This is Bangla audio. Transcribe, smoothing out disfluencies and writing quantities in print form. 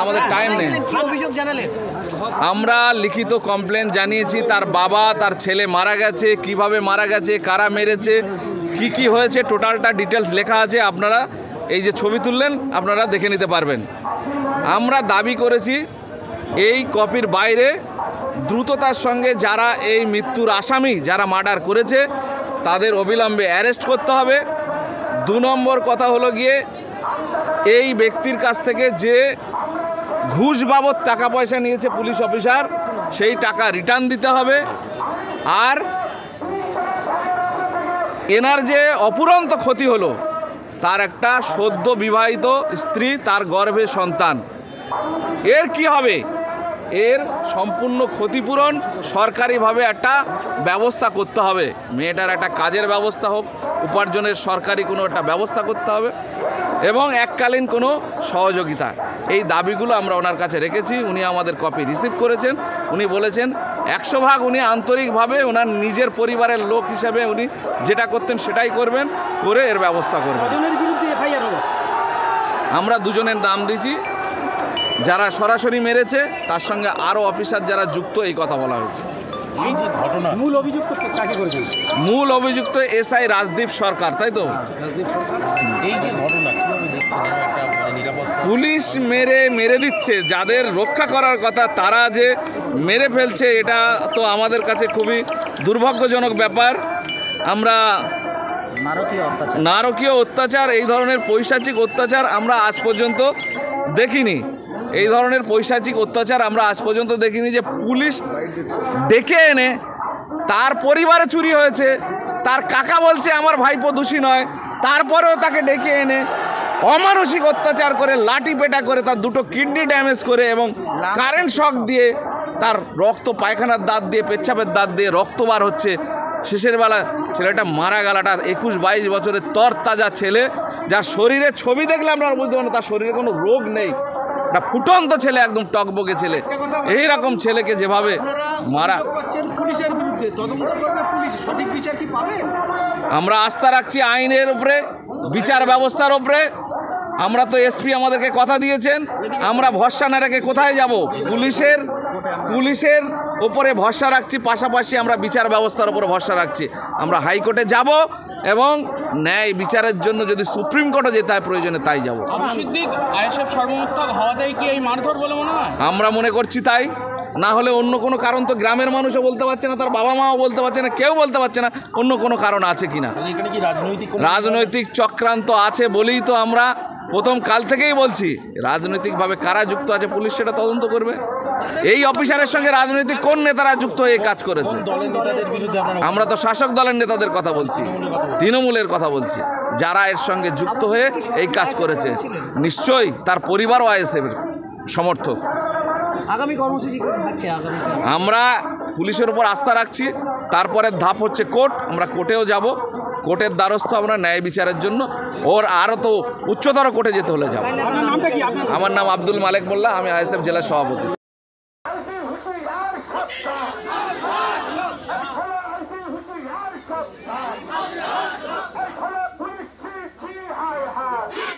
আমাদের টাইম নেই। আমরা লিখিত কমপ্লেন জানিয়েছি, তার বাবা তার ছেলে মারা গেছে, কিভাবে মারা গেছে, কারা মেরেছে, কি হয়েছে টোটালটা ডিটেলস লেখা আছে। আপনারা এই যে ছবি তুললেন আপনারা দেখে নিতে পারবেন। আমরা দাবি করেছি এই কপির বাইরে দ্রুততার সঙ্গে যারা এই মৃত্যুর আসামি, যারা মার্ডার করেছে তাদের অবিলম্বে অ্যারেস্ট করতে হবে। 2 নম্বর কথা হলো গিয়ে এই ব্যক্তির কাছ থেকে যে ঘুষ বাবদ টাকা পয়সা নিয়েছে পুলিশ অফিসার, সেই টাকা রিটার্ন দিতে হবে। আর এনার যে অপুরন্ত ক্ষতি হলো, তার একটা সদ্য বিবাহিত স্ত্রী, তার গর্ভে সন্তান, এর কি হবে? এর সম্পূর্ণ ক্ষতিপূরণ সরকারিভাবে একটা ব্যবস্থা করতে হবে। মেয়েটার একটা কাজের ব্যবস্থা হোক, উপার্জনের সরকারি কোনো একটা ব্যবস্থা করতে হবে এবং এককালীন কোনো সহযোগিতা। এই দাবিগুলো আমরা ওনার কাছে রেখেছি। উনি আমাদের কপি রিসিভ করেছেন। উনি বলেছেন 100% উনি আন্তরিকভাবে ওনার নিজের পরিবারের লোক হিসেবে উনি যেটা করতেন সেটাই করবেন, করে এর ব্যবস্থা করবেন। আমরা 2 জনের নাম দিয়েছি, যারা সরাসরি মেরেছে, তার সঙ্গে আরও অফিসার যারা যুক্ত, এই কথা বলা হয়েছে। এই যে ঘটনা, মূল অভিযুক্ত এসআই রাজদীপ সরকার, তাই তো? এই যে ঘটনা কিভাবে দেখছেন? পুলিশ মেরে দিচ্ছে, যাদের রক্ষা করার কথা তারা যে মেরে ফেলছে, এটা তো আমাদের কাছে খুবই দুর্ভাগ্যজনক ব্যাপার। আমরা নারকীয় অত্যাচার, এই ধরনের পৈশাচিক অত্যাচার আমরা আজ পর্যন্ত দেখিনি। এই ধরনের পৈশাচিক অত্যাচার আমরা আজ পর্যন্ত দেখিনি যে পুলিশ ডেকে এনে, তার পরিবারে চুরি হয়েছে, তার কাকা বলছে আমার ভাইপো দোষী নয়, তারপরেও তাকে ডেকে এনে অমানসিক অত্যাচার করে, লাঠি পেটা করে, তার 2টো কিডনি ড্যামেজ করে এবং কারেন্ট শক দিয়ে, তার রক্ত, পায়খানার দাঁত দিয়ে, পেচ্ছাপের দাঁত দিয়ে রক্ত বার হচ্ছে। শেষের বেলা ছেলেটা মারা গেল। একটা 21-22 বছরের তরতাজা ছেলে, যার শরীরের ছবি দেখলে আমরা বুঝতে পারি তার শরীরে কোনো রোগ নেই, একটা ফুটন্ত ছেলে, একদম টকবকে ছেলে। এইরকম ছেলেকে যেভাবে মারা, আমরা আস্থা রাখছি আইনের উপরে, বিচার ব্যবস্থার উপরে। আমরা তো এসপি আমাদেরকে কথা দিয়েছেন, আমরা ভরসা না রেখে কোথায় যাব? পুলিশের ওপরে ভরসা রাখছি, পাশাপাশি আমরা বিচার ব্যবস্থার উপরে ভরসা রাখছি। আমরা হাইকোর্টে যাব এবং ন্যায় বিচারের জন্য যদি সুপ্রিম কোর্টে যেতে হয় প্রয়োজনে তাই যাব। আমরা মনে করছি তাই, না হলে অন্য কোনো কারণ তো গ্রামের মানুষও বলতে পারছে না, তার বাবা মাও বলতে পারছে না, কেউ বলতে পারছে না অন্য কোনো কারণ আছে কিনা। রাজনৈতিক চক্রান্ত আছে বলেই তো আমরা প্রথম কাল থেকেই বলছি, রাজনৈতিকভাবে কারা যুক্ত আছে পুলিশ সেটা তদন্ত করবে। এই অফিসারের সঙ্গে রাজনৈতিক কোন নেতারা যুক্ত হয়ে কাজ করেছে? আমরা তো শাসক দলের নেতাদের কথা বলছি, তৃণমূলের কথা বলছি, যারা এর সঙ্গে যুক্ত হয়ে এই কাজ করেছে। নিশ্চয়ই তার পরিবারও আইএসএফের সমর্থক। আমরা পুলিশের উপর আস্থা রাখছি। তারপরের ধাপ হচ্ছে কোর্ট। আমরা কোর্টেও যাব, কোর্টের দ্বারস্থ আমরা ন্যায় বিচারের জন্য। ওর আরও তো উচ্চতর কোর্টে যেতে হলে যাব। আমার নাম আব্দুল মালেক মোল্লা, আমি আইএসএফ জেলা সভাপতি।